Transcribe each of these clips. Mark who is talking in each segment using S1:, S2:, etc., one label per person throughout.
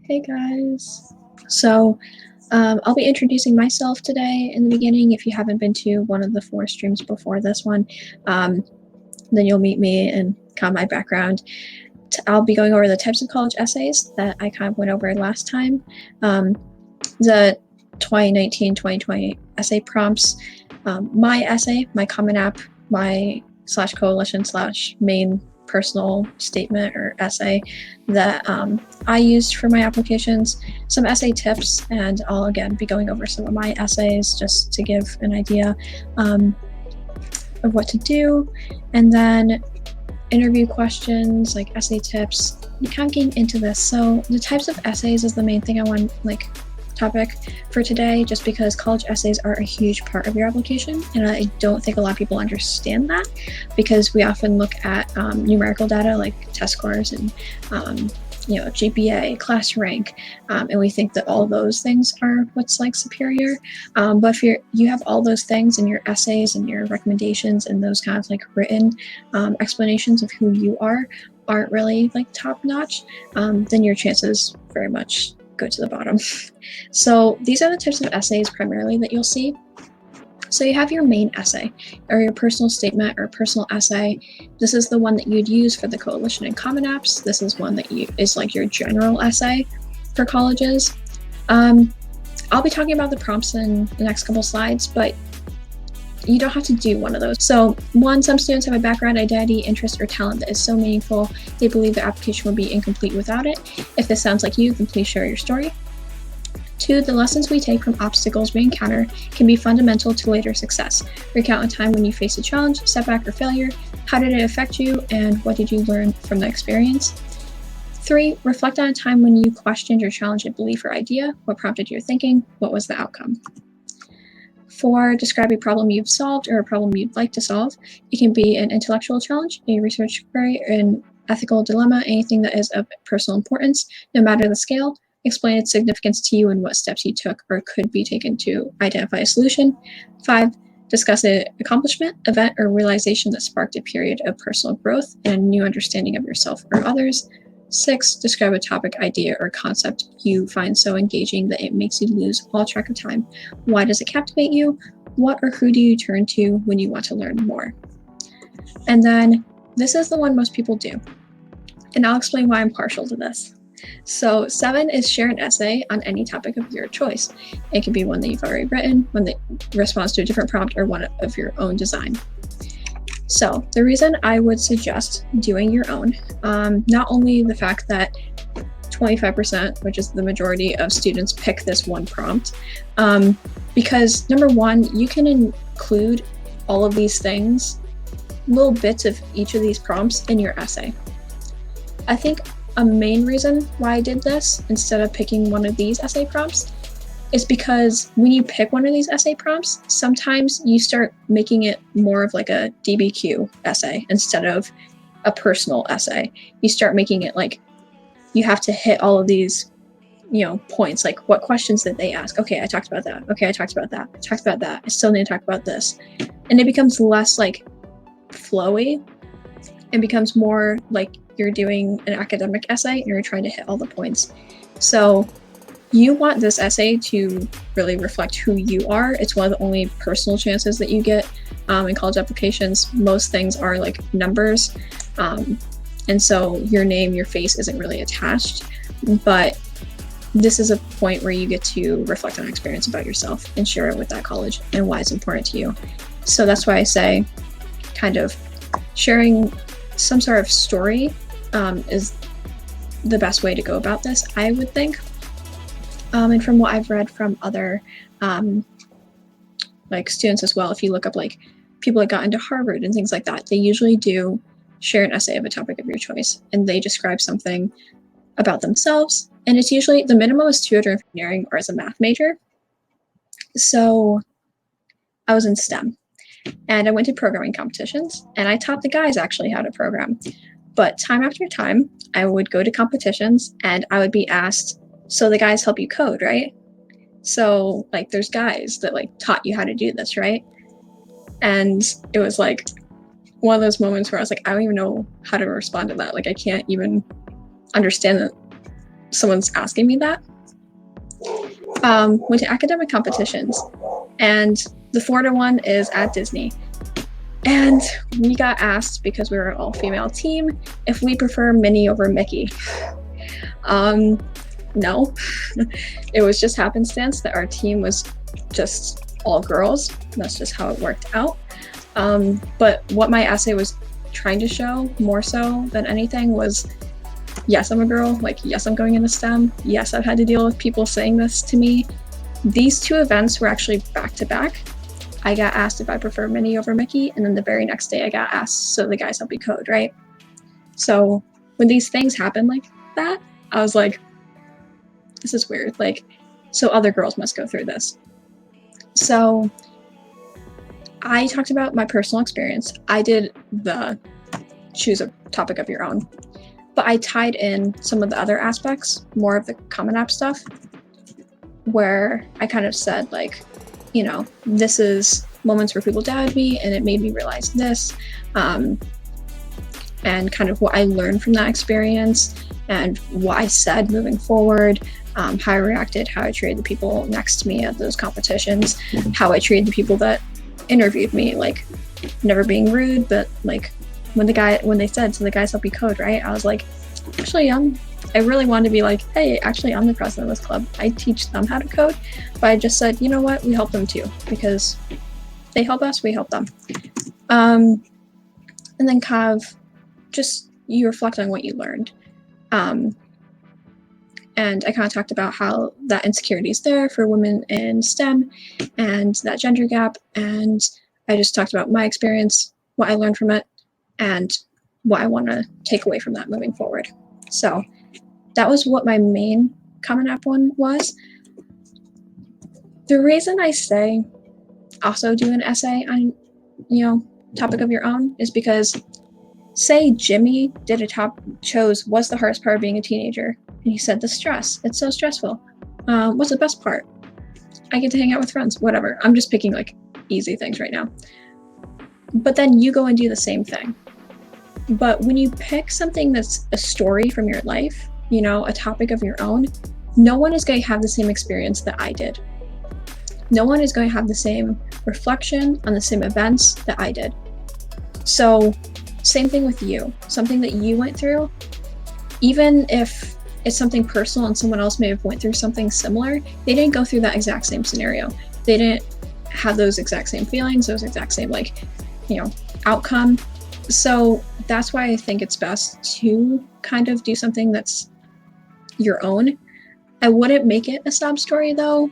S1: Hey guys. I'll be introducing myself today in the beginning. If you haven't been to one of the 4 streams before this one, then you'll meet me and kind of my background. I'll be going over the types of college essays that I kind of went over last time. The 2019-2020 essay prompts, my essay, my Common App, my /coalition /main personal statement or essay that I used for my applications, some essay tips, and I'll again be going over some of my essays just to give an idea of what to do, and then interview questions, like essay tips, kind of getting into this. So the types of essays is the main thing I want, topic for today, just because college essays are a huge part of your application, and I don't think a lot of people understand that, because we often look at numerical data like test scores and GPA, class rank, and we think that all those things are what's superior. But if you have all those things in your essays and your recommendations and those kind of written explanations of who you aren't really top notch, then your chances very much go to the bottom. So these are the types of essays primarily that you'll see. So you have your main essay, or your personal statement or personal essay. This is the one that you'd use for the coalition and common apps. This is one that is your general essay for colleges. I'll be talking about the prompts in the next couple slides, but you don't have to do one of those. So some students have a background, identity, interest, or talent that is so meaningful they believe their application would be incomplete without it. If this sounds like you, then please share your story. 2, the lessons we take from obstacles we encounter can be fundamental to later success. Recount a time when you faced a challenge, setback, or failure. How did it affect you, and what did you learn from the experience? 3, reflect on a time when you questioned or challenged a belief or idea. What prompted your thinking? What was the outcome? 4, describe a problem you've solved or a problem you'd like to solve. It can be an intellectual challenge, a research query, an ethical dilemma, anything that is of personal importance, no matter the scale. Explain its significance to you and what steps you took or could be taken to identify a solution. 5, discuss an accomplishment, event, or realization that sparked a period of personal growth and a new understanding of yourself or others. 6, describe a topic, idea, or concept you find so engaging that it makes you lose all track of time. Why does it captivate you? What or who do you turn to when you want to learn more? And then this is the one most people do, and I'll explain why I'm partial to this. So 7 is share an essay on any topic of your choice. It can be one that you've already written, one that responds to a different prompt, or one of your own design. So the reason I would suggest doing your own, not only the fact that 25%, which is the majority of students, pick this one prompt, because number one, you can include all of these things, little bits of each of these prompts in your essay. I think a main reason why I did this instead of picking one of these essay prompts is because when you pick one of these essay prompts, sometimes you start making it more of a DBQ essay instead of a personal essay. You start making it you have to hit all of these, points, what questions did they ask? Okay, I talked about that. Okay, I talked about that. I talked about that. I still need to talk about this. And it becomes less flowy and becomes more you're doing an academic essay and you're trying to hit all the points. So you want this essay to really reflect who you are. It's one of the only personal chances that you get in college applications. Most things are numbers. And so your name, your face isn't really attached. But this is a point where you get to reflect on experience about yourself and share it with that college and why it's important to you. So that's why I say kind of sharing some sort of story is the best way to go about this, I would think. And from what I've read from other students as well, if you look up people that got into Harvard and things like that, they usually do share an essay of a topic of your choice, and they describe something about themselves. And it's usually the minimum is 2 under engineering or as a math major. So I was in STEM, and I went to programming competitions, and I taught the guys actually how to program. But time after time, I would go to competitions and I would be asked, so the guys help you code, right? So there's guys that taught you how to do this, right? And it was one of those moments where I was I don't even know how to respond to that. I can't even understand someone's asking me that. Went to academic competitions, and the Florida one is at Disney. And we got asked, because we were an all-female team, if we prefer Minnie over Mickey. No. It was just happenstance that our team was just all girls. That's just how it worked out. But what my essay was trying to show, more so than anything, was yes, I'm a girl. Like, yes, I'm going into STEM. Yes, I've had to deal with people saying this to me. These two events were actually back to back. I got asked if I prefer Minnie over Mickey, and then the very next day I got asked, so the guys help me code, right? So when these things happen like that, I was like, this is weird. Like, so other girls must go through this. So I talked about my personal experience. I did the choose a topic of your own, but I tied in some of the other aspects, more of the Common App stuff, where I kind of said, like, you know, this is moments where people doubted me and it made me realize this, and kind of what I learned from that experience and what I said moving forward, how I reacted, how I treated the people next to me at those competitions, how I treated the people that interviewed me, like never being rude, but like when they said, so the guys help you code, right? I was like, actually, I really wanted to be like, hey, actually, I'm the president of this club. I teach them how to code. But I just said, you know what? We help them too, because they help us, we help them. And then kind of just you reflect on what you learned. And I kind of talked about how that insecurity is there for women in STEM and that gender gap. And I just talked about my experience, what I learned from it, and what I want to take away from that moving forward. So that was what my main Common App one was. The reason I say also do an essay on, you know, topic of your own is because, say Jimmy chose what's the hardest part of being a teenager, and he said the stress. It's so stressful. What's the best part? I get to hang out with friends, whatever. I'm just picking like easy things right now. But then you go and do the same thing. But when you pick something that's a story from your life, you know, a topic of your own, no one is going to have the same experience that I did. No one is going to have the same reflection on the same events that I did. So same thing with you. Something that you went through, even if it's something personal and someone else may have went through something similar, they didn't go through that exact same scenario. They didn't have those exact same feelings, those exact same, like, you know, outcome. So that's why I think it's best to kind of do something that's your own. I wouldn't make it a sob story though,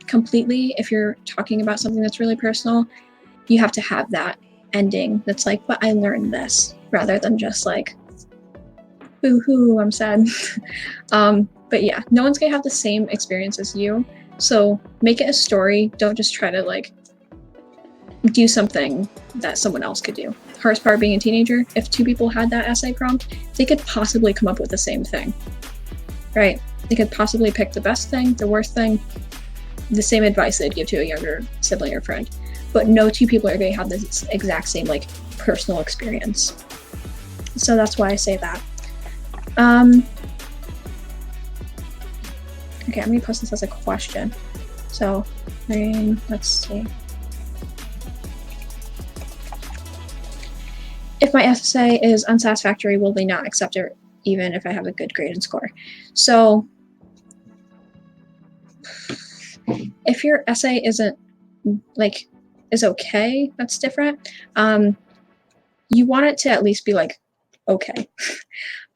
S1: completely. If you're talking about something that's really personal, you have to have that ending that's like, but I learned this, rather than just like, boo-hoo, I'm sad. But yeah, no one's gonna have the same experience as you. So make it a story. Don't just try to like do something that someone else could do. Hardest part of being a teenager, if two people had that essay prompt, they could possibly come up with the same thing, right? They could possibly pick the best thing, the worst thing, the same advice they'd give to a younger sibling or friend. But no two people are going to have this exact same like personal experience. So that's why I say that. Okay, I'm going to post this as a question. So, let's see. If my essay is unsatisfactory, will they not accept it even if I have a good grade and score? So if your essay isn't like is okay, that's different. You want it to at least be like okay.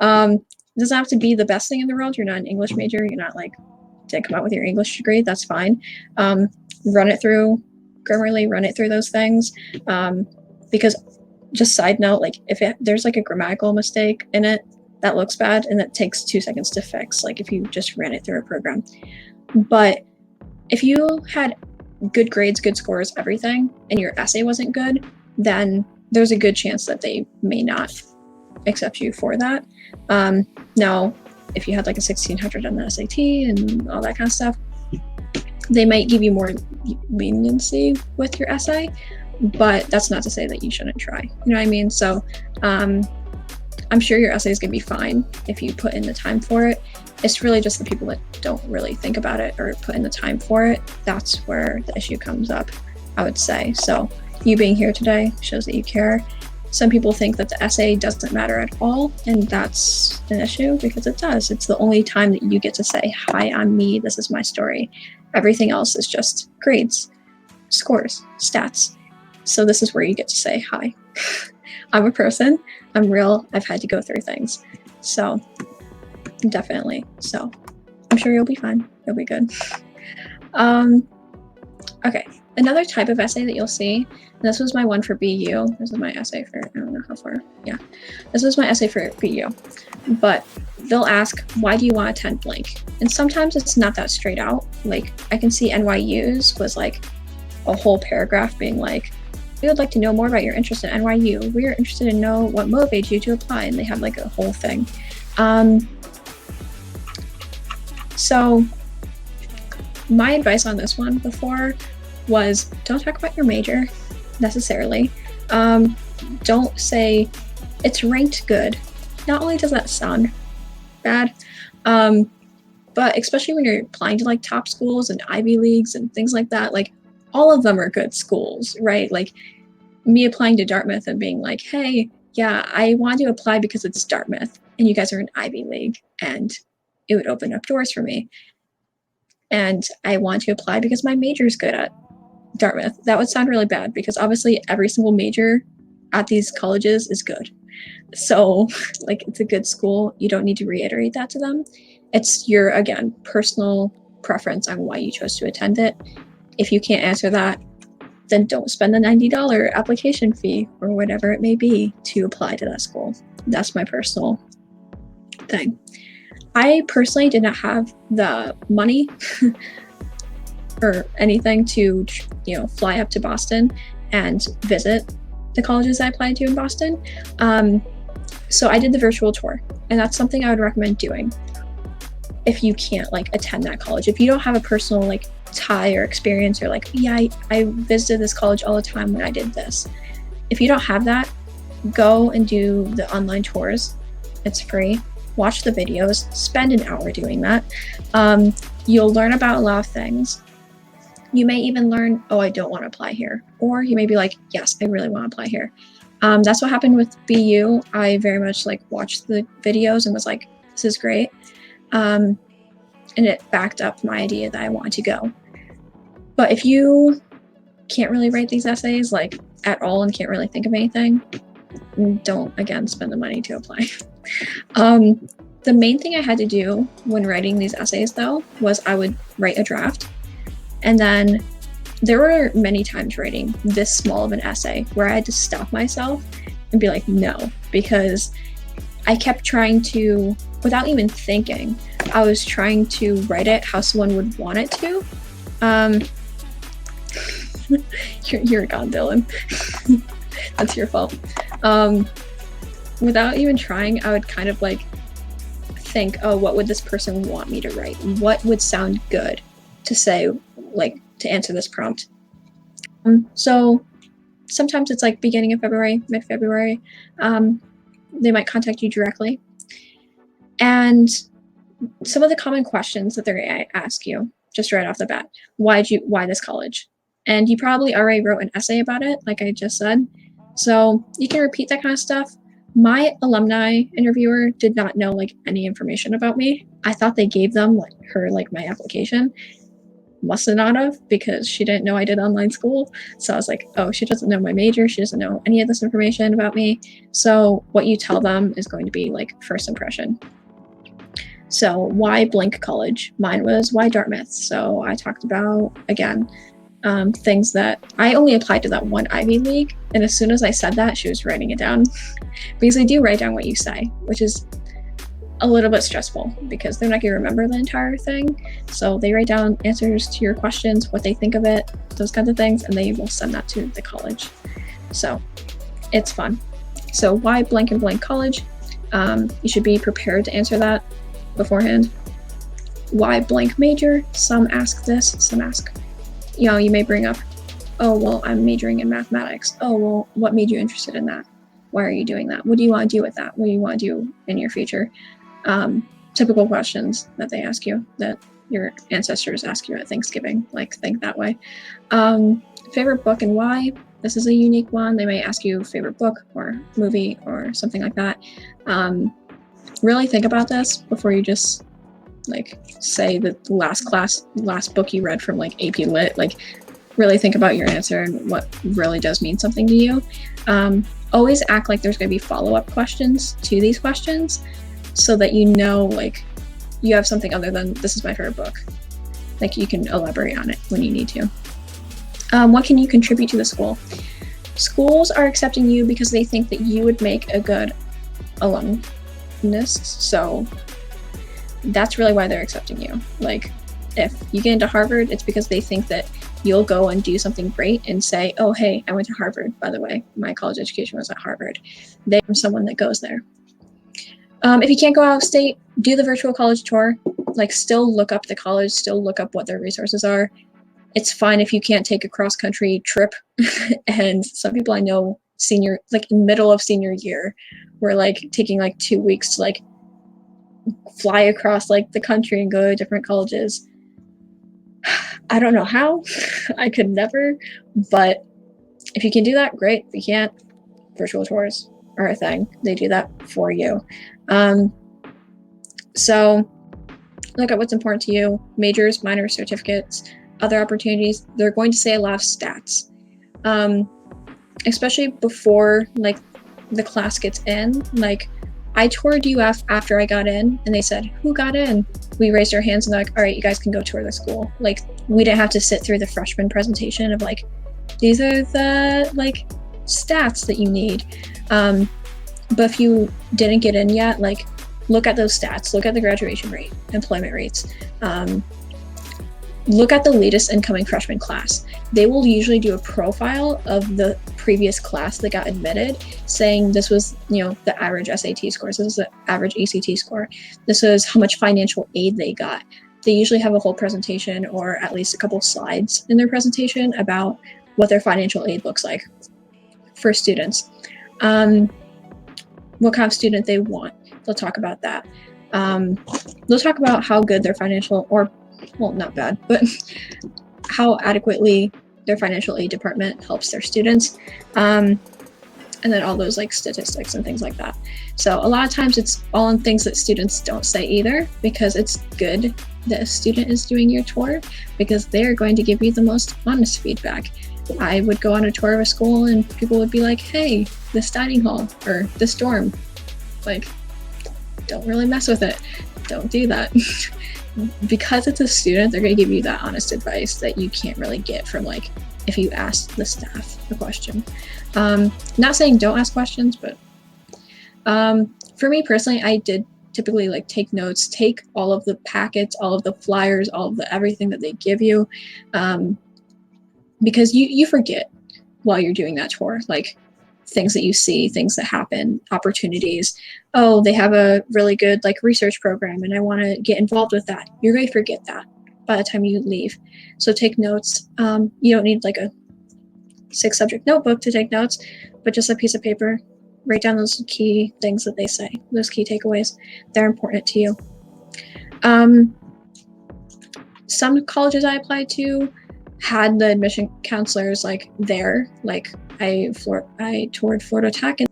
S1: It doesn't have to be the best thing in the world. You're not an English major. You're not like to come out with your English degree. That's fine. Run it through Grammarly. Run it through those things, because just side note, like if there's like a grammatical mistake in it that looks bad and that takes 2 seconds to fix, like if you just ran it through a program. But if you had good grades, good scores, everything, and your essay wasn't good, then there's a good chance that they may not accept you for that. Now, if you had like a 1600 on the SAT and all that kind of stuff, they might give you more leniency with your essay, but that's not to say that you shouldn't try. You know what I mean? So I'm sure your essay is going to be fine if you put in the time for it. It's really just the people that don't really think about it or put in the time for it. That's where the issue comes up, I would say. So you being here today shows that you care. Some people think that the essay doesn't matter at all, and that's an issue because it does. It's the only time that you get to say, hi, I'm me, this is my story. Everything else is just grades, scores, stats. So this is where you get to say, hi, I'm a person, I'm real, I've had to go through things. So definitely. So I'm sure you'll be fine. You'll be good. Okay. Another type of essay that you'll see, and this was my one for BU. This is my essay for, I don't know how far. Yeah. This was my essay for BU. But they'll ask, why do you want to attend blank? And sometimes it's not that straight out. Like I can see NYU's was like a whole paragraph being like, we would like to know more about your interest in NYU. We are interested to know what motivates you to apply. And they have like a whole thing. So my advice on this one before was don't talk about your major necessarily. Don't say it's ranked good. Not only does that sound bad, but especially when you're applying to like top schools and Ivy Leagues and things like that, like all of them are good schools, right? Like me applying to Dartmouth and being like, hey, yeah, I want to apply because it's Dartmouth and you guys are an Ivy League and it would open up doors for me. And I want to apply because my major is good at Dartmouth. That would sound really bad because obviously every single major at these colleges is good. So like it's a good school. You don't need to reiterate that to them. It's your, again, personal preference on why you chose to attend it. If you can't answer that, then don't spend the $90 application fee or whatever it may be to apply to that school. That's my personal thing. I personally did not have the money or anything to, fly up to Boston and visit the colleges I applied to in Boston. So I did the virtual tour, and that's something I would recommend doing if you can't like attend that college. If you don't have a personal like tie or experience or like, yeah, I visited this college all the time when I did this. If you don't have that, go and do the online tours. It's free. Watch the videos, spend an hour doing that. You'll learn about a lot of things. You may even learn, oh, I don't want to apply here. Or you may be like, yes, I really want to apply here. That's what happened with BU. I very much like watched the videos and was like, this is great. And it backed up my idea that I wanted to go. But if you can't really write these essays like at all and can't really think of anything, don't, again, spend the money to apply. The main thing I had to do when writing these essays, though, was I would write a draft. And then there were many times writing this small of an essay where I had to stop myself and be like, no, because I kept trying to, without even thinking, I was trying to write it how someone would want it to. You're gone, Dylan. That's your fault. Without even trying, I would kind of like think, oh, what would this person want me to write? What would sound good to say, like, to answer this prompt? So sometimes it's like beginning of February, mid-February. They might contact you directly. And some of the common questions that they're going to ask you, just right off the bat, why this college? And you probably already wrote an essay about it, like I just said. So you can repeat that kind of stuff. My alumni interviewer did not know like any information about me. I thought they gave them my application. Must have not have, because she didn't know I did online school. So I was like, oh, she doesn't know my major. She doesn't know any of this information about me. So what you tell them is going to be like first impression. So why blank college? Mine was why Dartmouth. So I talked about, again, things that I only applied to that one Ivy League. And as soon as I said that, she was writing it down, because they do write down what you say, which is a little bit stressful because they're not going to remember the entire thing. So they write down answers to your questions, what they think of it, those kinds of things, and they will send that to the college. So it's fun. So why blank and blank college? You should be prepared to answer that beforehand. Why blank major? Some ask this, some ask, you may bring up, oh, well, I'm majoring in mathematics. Oh, well, what made you interested in that? Why are you doing that? What do you want to do with that? What do you want to do in your future? Typical questions that they ask you, that your ancestors ask you at Thanksgiving, like think that way. Favorite book and why? This is a unique one. They may ask you favorite book or movie or something like that. Really think about this before you just like say the last book you read from like AP Lit. Like really think about your answer and what really does mean something to you. Always act like there's going to be follow-up questions to these questions so that you know like you have something other than this is my favorite book. Like you can elaborate on it when you need to. What can you contribute to the school? Schools are accepting you because they think that you would make a good alumnus. So that's really why they're accepting you. Like if you get into Harvard, it's because they think that you'll go and do something great and say, oh, hey, I went to Harvard, by the way. My college education was at Harvard. They're someone that goes there. If you can't go out of state, do the virtual college tour. Like still look up the college, still look up what their resources are. It's fine if you can't take a cross-country trip. And some people I know like in middle of senior year, were like taking like 2 weeks to like fly across like the country and go to different colleges. I don't know how. I could never, but if you can do that, great. If you can't, virtual tours are a thing. They do that for you. So look at what's important to you. Majors, minors, certificates, other opportunities. They're going to say a lot of stats, especially before like the class gets in. Like I toured UF after I got in and they said, who got in? We raised our hands and they're like, all right, you guys can go tour the school. Like we didn't have to sit through the freshman presentation of like, these are the like stats that you need. But if you didn't get in yet, like look at those stats, look at the graduation rate, employment rates, look at the latest incoming freshman class. They will usually do a profile of the previous class that got admitted, saying this was, the average SAT scores, this is the average ACT score, this is how much financial aid they got. They usually have a whole presentation or at least a couple slides in their presentation about what their financial aid looks like for students. What kind of student they want. They'll talk about that. They'll talk about how good their financial, or well, not bad, but how adequately their financial aid department helps their students. And then all those like statistics and things like that. So a lot of times it's all in things that students don't say either, because it's good that a student is doing your tour because they're going to give you the most honest feedback. I would go on a tour of a school and people would be like, hey, this dining hall or this dorm, like, don't really mess with it. Don't do that. Because it's a student, they're going to give you that honest advice that you can't really get from like if you ask the staff a question. Not saying don't ask questions, but for me personally, I did typically like take notes, take all of the packets, all of the flyers, all of the everything that they give you, because you forget while you're doing that tour, like things that you see, things that happen, opportunities. Oh, they have a really good like research program and I want to get involved with that. You're going to forget that by the time you leave. So take notes. You don't need like a 6-subject notebook to take notes, but just a piece of paper. Write down those key things that they say, those key takeaways. They're important to you. Some colleges I applied to had the admission counselors like there. Like I toured Florida Tech, and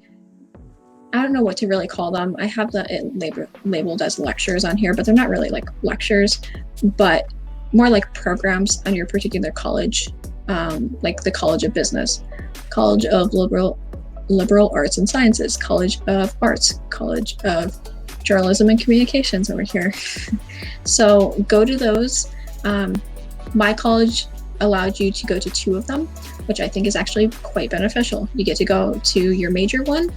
S1: I don't know what to really call them. I have it labeled as lectures on here, but they're not really like lectures, but more like programs on your particular college, like the College of Business, College of Liberal Arts and Sciences, College of Arts, College of Journalism and Communications over here. So go to those. My college allowed you to go to 2 of them, which I think is actually quite beneficial. You get to go to your major one,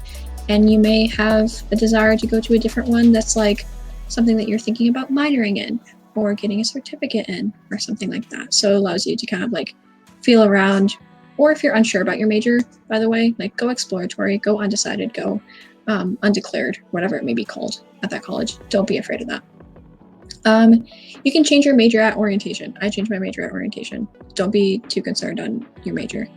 S1: and you may have a desire to go to a different one that's like something that you're thinking about minoring in or getting a certificate in or something like that. So it allows you to kind of like feel around, or if you're unsure about your major, by the way, like go exploratory, go undecided, go undeclared, whatever it may be called at that college. Don't be afraid of that. You can change your major at orientation. I changed my major at orientation. Don't be too concerned on your major.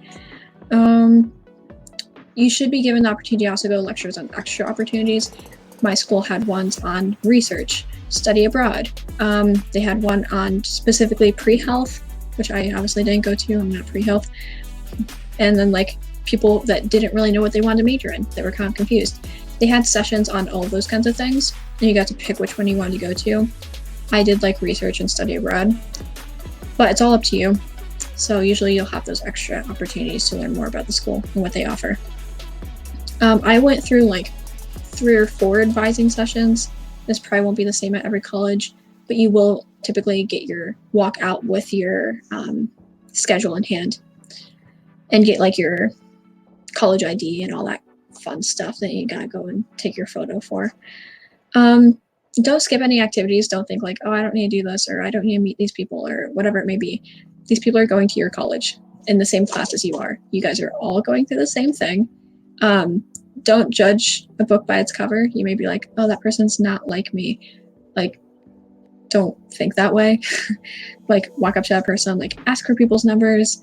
S1: you should be given the opportunity to also go to lectures on extra opportunities. My school had ones on research, study abroad. They had one on specifically pre-health, which I obviously didn't go to. I'm not pre-health. And then like people that didn't really know what they wanted to major in, they were kind of confused. They had sessions on all of those kinds of things, and you got to pick which one you wanted to go to. I did like research and study abroad, but it's all up to you. So usually you'll have those extra opportunities to learn more about the school and what they offer. I went through like 3 or 4 advising sessions. This probably won't be the same at every college, but you will typically get your walk out with your schedule in hand and get like your college ID and all that fun stuff that you gotta go and take your photo for. Don't skip any activities. Don't think like, oh, I don't need to do this, or I don't need to meet these people, or whatever it may be. These people are going to your college in the same class as you are. You guys are all going through the same thing. Don't judge a book by its cover. You may be like, oh, that person's not like me. Like, don't think that way. Like, walk up to that person, like, ask for people's numbers,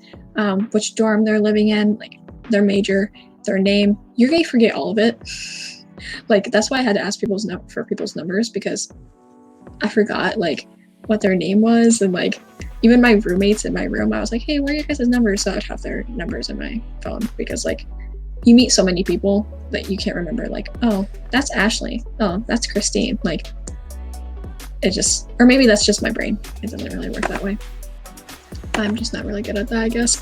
S1: which dorm they're living in, like, their major, their name. You're gonna forget all of it. Like, that's why I had to ask for people's numbers, because I forgot, like, what their name was. And, like, even my roommates in my room, I was like, hey, where are your guys' numbers? So I'd have their numbers in my phone, because, like, you meet so many people that you can't remember, like, oh, that's Ashley. Oh, that's Christine. Like, it just, or maybe that's just my brain. It doesn't really work that way. I'm just not really good at that, I guess.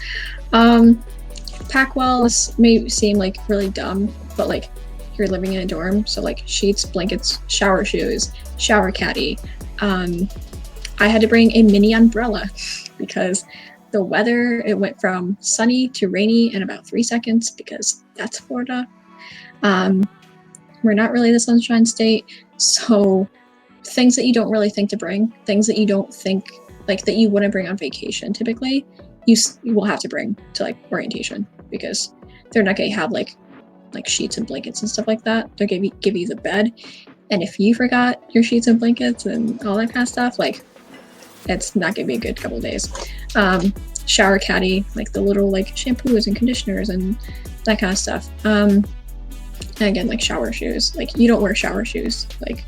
S1: Pack well. This may seem like really dumb, but like, you're living in a dorm, so like sheets, blankets, shower shoes, shower caddy. I had to bring a mini umbrella because the weather, it went from sunny to rainy in about 3 seconds, because that's Florida. We're not really the Sunshine State, so things that you don't really think to bring, things that you don't think, like, that you wouldn't bring on vacation typically, you will have to bring to like orientation, because they're not going to have like sheets and blankets and stuff like that. They're going to give you the bed, and if you forgot your sheets and blankets and all that kind of stuff, like, it's not going to be a good couple of days. Shower caddy, like the little like shampoos and conditioners and that kind of stuff. And again, like shower shoes, like you don't wear shower shoes like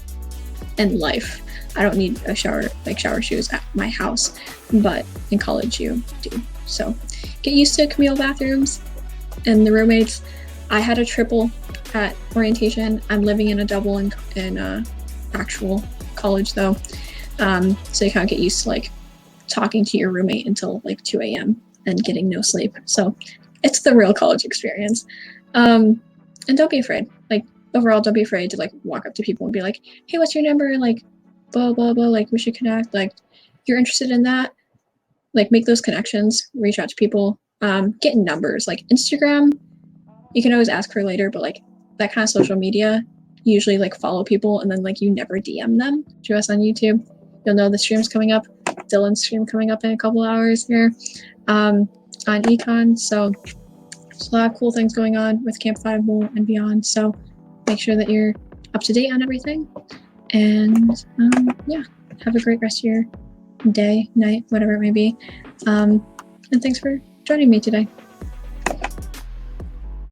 S1: in life. I don't need shower shoes at my house, but in college you do. So get used to communal bathrooms and the roommates. I had a triple at orientation. I'm living in a double in actual college though. So you kind of get used to like talking to your roommate until like 2 a.m. and getting no sleep. So it's the real college experience. And don't be afraid. Like, overall, don't be afraid to like walk up to people and be like, hey, what's your number? Like, blah, blah, blah. Like, we should connect. Like, you're interested in that. Like, make those connections, reach out to people, get numbers. Like Instagram, you can always ask for later, but like that kind of social media, usually like follow people and then like you never DM them. To us on YouTube, you'll know the stream's coming up. Dylan's stream coming up in a couple hours here on Econ. So there's a lot of cool things going on with Camp Fiveable and beyond. So make sure that you're up to date on everything. And yeah, have a great rest of your day, night, whatever it may be. And thanks for joining me today.